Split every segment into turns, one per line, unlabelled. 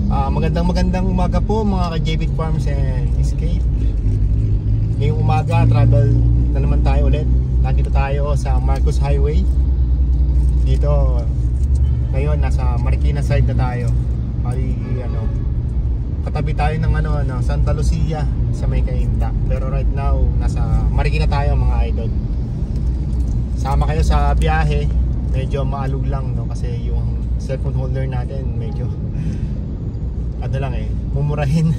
Magandang umaga po mga ka-JBIC Farms and Escape. Ngayong umaga, travel na naman tayo ulit. Nandito tayo sa Marcos Highway. Dito, ngayon nasa Marikina side na tayo. Katabi tayo ng Santa Lucia sa May Cainta. Pero right now, nasa Marikina tayo mga idol. Sama kayo sa biyahe. Medyo maalog lang, no? Kasi yung cellphone holder natin medyo mumurahin.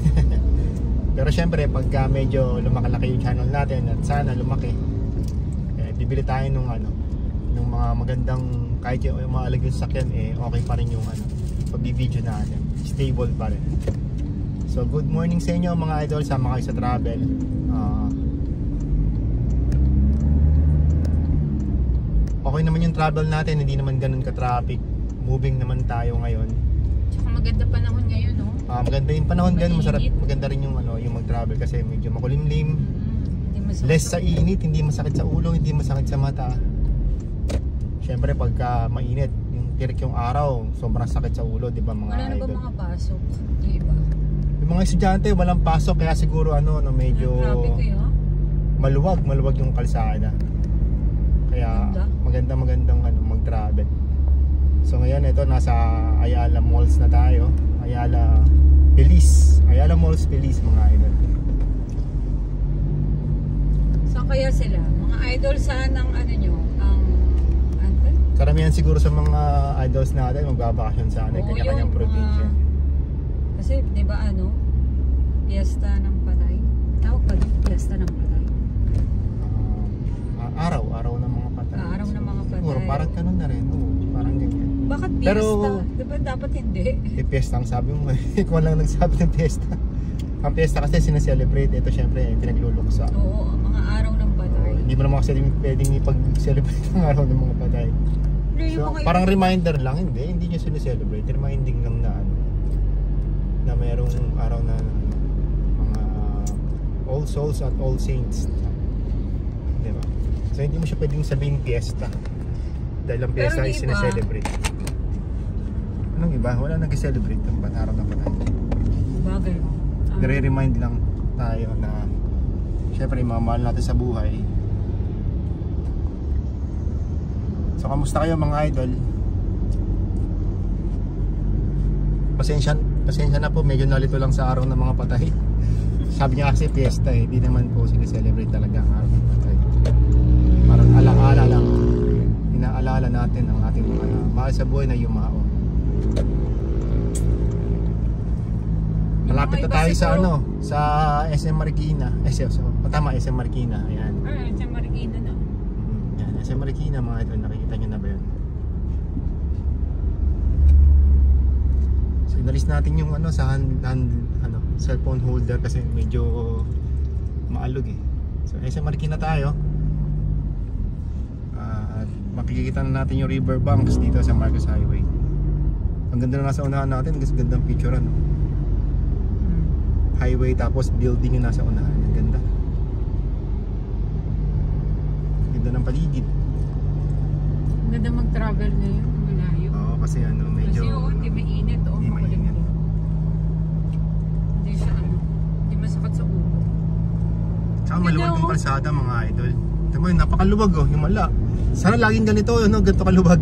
Pero syempre pagka medyo lumakalaki yung channel natin at sana lumaki, bibili tayo nung mga magandang, kahit yung maalag yung sakyan, okay pa rin yung pag-video natin, stable pa rin. So good morning sa inyo mga idol, sama kayo sa travel. Okay naman yung travel natin, hindi naman ganun ka-traffic. Moving naman tayo ngayon.
Tsaka maganda panahon ngayon, no?
Maganda yung panahon din, masarap, maganda rin yung yung mag-travel kasi medyo makulimlim. Less sa init, hindi masakit sa ulo, hindi masakit sa mata. Syempre pagka mainit, yung tirik yung araw, sobrang sakit sa ulo, di ba mga
wala
idol?
Wala na ba mga pasok? Di ba?
Yung mga estudyante walang pasok, kaya siguro medyo maluwag yung kalsada. Kaya magandang mag-travel. So ngayon ito, nasa Ayala Malls na tayo. Ayala Malls Feliz mga idol.
Saan kaya sila? Mga idol, saan ang
karamihan siguro sa mga idols natin magbabakasyon sa kanya-kanyang probinsya.
Kasi di ba Fiesta ng Patay? Tawag pa din, Fiesta ng Patay.
Araw ng mga patay.
Araw ng mga patay.
Siguro parang ganun na rin. Parang ganyan.
Bakit Fiesta? Pero, diba dapat hindi?
Fiesta ang sabi mo. Ikaw lang nagsabi ng Fiesta. Ang Fiesta kasi sineselebrate. Ito syempre pinagluluksa.
Oo, mga araw ng patay.
Hindi mo naman kasi pwedeng ipag-celebrate ang araw ng mga patay. So, parang reminder lang. Hindi nyo sineselebrate. Reminding lang na mayroong araw na mga All Souls at All Saints. Diba? So hindi mo siya pwedeng sabihin Fiesta. Dahil ang Fiesta ay sineselebrate. Anong iba? Wala nag-celebrate ng araw ng patay.
Bagay.
Nire-remind lang tayo na syempre mga mahal natin sa buhay. So kamusta kayo mga idol? Pasensya na po, medyo nalito lang sa araw ng mga patay. Sabi niya kasi Fiesta hindi naman po sineselebrate talaga ang araw ng patay. Parang alaala lang. Inaalala natin ang ating mga mahal sa buhay na yumao. Malapit na tayo sa SM Marikina. Tama, SM Marikina. Ayan.
SM Marikina na.
Yan, SM Marikina mga idol, nakikita nyo na ba yun? So inalis natin yung sa cellphone holder kasi medyo maalog So SM Marikina tayo. Makikita na natin yung riverbanks dito sa Marcos Highway. Ang ganda na nasa unahan natin, kasi gandang picture highway tapos building yung nasa unahan. Ang ganda. Ang ganda ng paligid.
Ang ganda mag-travel ngayon, malayo.
Oo, kasi medyo
hindi mainit
hindi mainit.
Hindi siya hindi masakit sa ulo.
Tsaka maluwag yung kalsada mga idol. Tama yun, napakaluwag himala. Sana laging ganito, ganito kaluwag.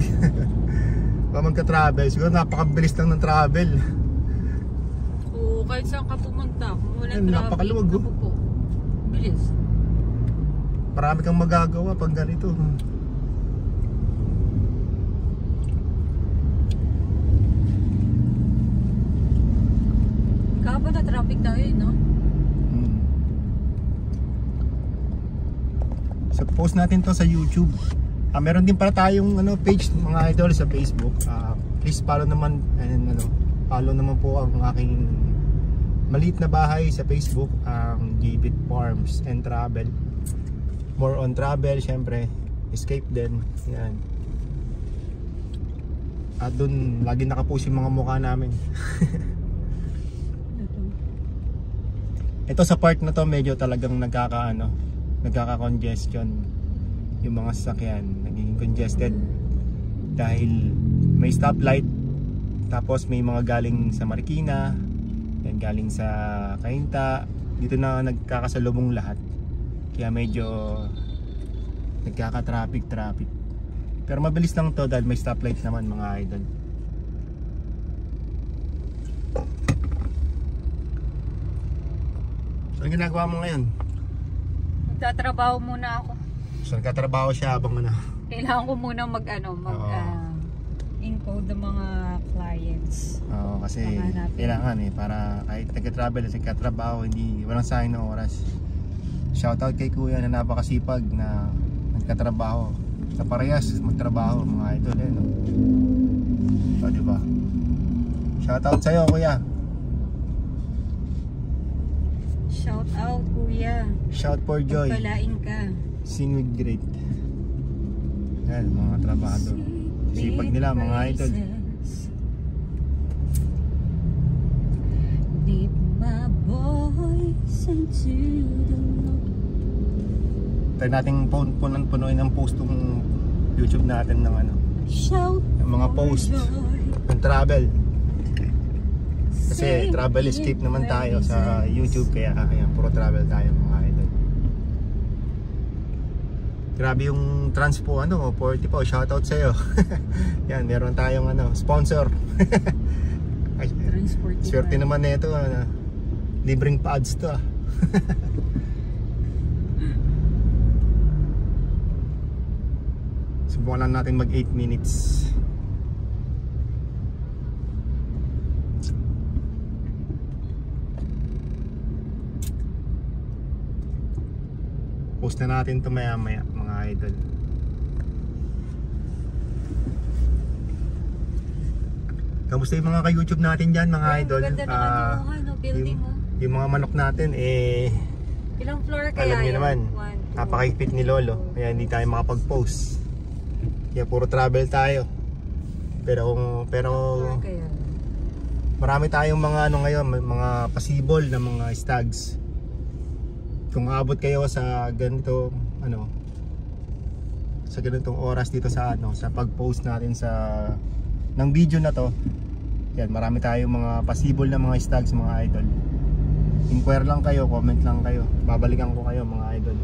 Pa magka-travel, siguro napakabilis lang ng travel.
Oo, kahit saan ka pumunta, kung walang traffic,
napakaluwag
bilis.
Marami kang magagawa pag ganito.
Kahapon na traffic tayo no?
So post natin to sa YouTube. Meron din pala tayong page mga idol sa Facebook. Please follow naman and follow naman po ang aking maliit na bahay sa Facebook, ang JBIC Farms and Travel. More on travel, syempre escape din. Yan. At doon lagi nakapost yung mga mukha namin. Ito sa part na to medyo talagang nagkaka-congestion yung mga sasakyan, nagiging congested dahil may stoplight Tapos may mga galing sa Marikina, yan galing sa Cainta. Dito na nagkakasalubong lahat. Kaya medyo nagkaka-traffic. Pero mabilis lang to dahil may stoplight naman mga idol. So ang ginagawa mo ngayon?
Magtatrabaho muna ako.
So nagtatrabaho siya habang ano?
Kailangan ko muna encode ng mga clients.
Oo, kasi kailangan para kahit nagkatrabaho, walang sayang na oras. Shoutout kay kuya na napakasipag na nagkatrabaho. Sa parehas magtrabaho mga idol no? So diba? Shoutout sa'yo kuya.
Shoutout kuya.
Shout for joy.
Pagpalain ka.
Sing with great. Yan mga trabahador. Sipag nila mga idol.
Deep my voice into the Lord.
Try nating punuin ang post ng YouTube natin ng ng mga post ng travel. Kasi travel escape naman tayo sa YouTube, kaya ayan, puro travel tayo mga idol. Grabe yung transpo 40 pa, shoutout sa iyo. Yan, meron tayong sponsor. Ay, swerte naman nito, libreng pads to. Subukan lang natin mag 8 minutes. Post na natin ito maya maya mga idol. Kamusta yung mga ka-YouTube natin dyan mga idol?
Ganda naman building mo.
Yung mga manok natin
ilang floor kaya
alam niyo naman,
1, 2,
napakahigpit ni Lolo. Kaya hindi tayo makapag-post. Kaya puro travel tayo. Pero marami tayong mga ngayon, mga possible na mga stags. Kung abot kayo sa ganito sa ganitong oras dito sa sa pag-post natin ng video na to, yan, marami tayong mga possible na mga stags mga idol. Inquire lang kayo, comment lang kayo, babalikan ko kayo mga idol.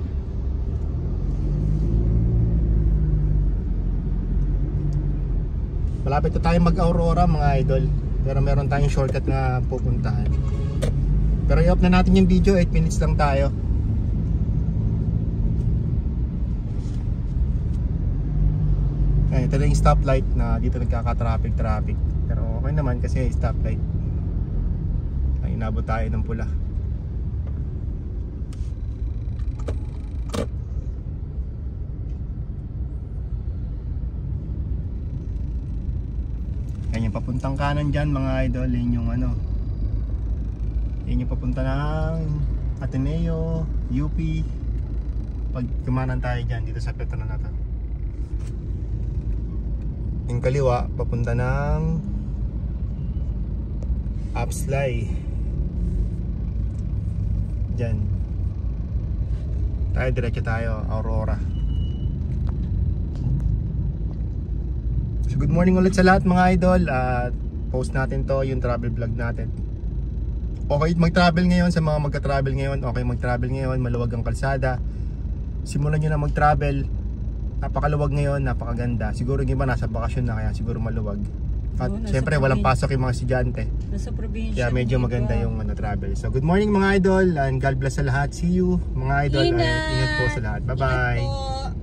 Malapit na tayo mag-Aurora mga idol, pero meron tayong shortcut na pupuntahan. Pero i-off na natin yung video, 8 minutes lang tayo. Ay, ito na yung stoplight na dito nagkaka-traffic. Pero okay naman kasi stoplight. Ay, inabot tayo ng pula. Yan yung papuntang kanan dyan mga idol. Yan yung yan yung papunta ng Ateneo, UP. Pag kumanan tayo dyan dito sa Petron na to. Yung kaliwa papunta ng Upsley. Diyan tayo, diretso tayo Aurora. So good morning ulit sa lahat mga idol. Post natin to yung travel vlog natin. Okay mag-travel ngayon sa mga magka-travel ngayon. Okay mag-travel ngayon, maluwag ang kalsada. Simulan nyo na mag-travel. Napakaluwag ngayon, napakaganda. Siguro yung iba nasa bakasyon na kaya siguro maluwag. At syempre walang pasok yung mga estudyante.
Nasa probinsya.
Kaya medyo maganda yung travel. So good morning mga idol and God bless sa lahat. See you mga idol. Ingat po sa lahat. Bye bye.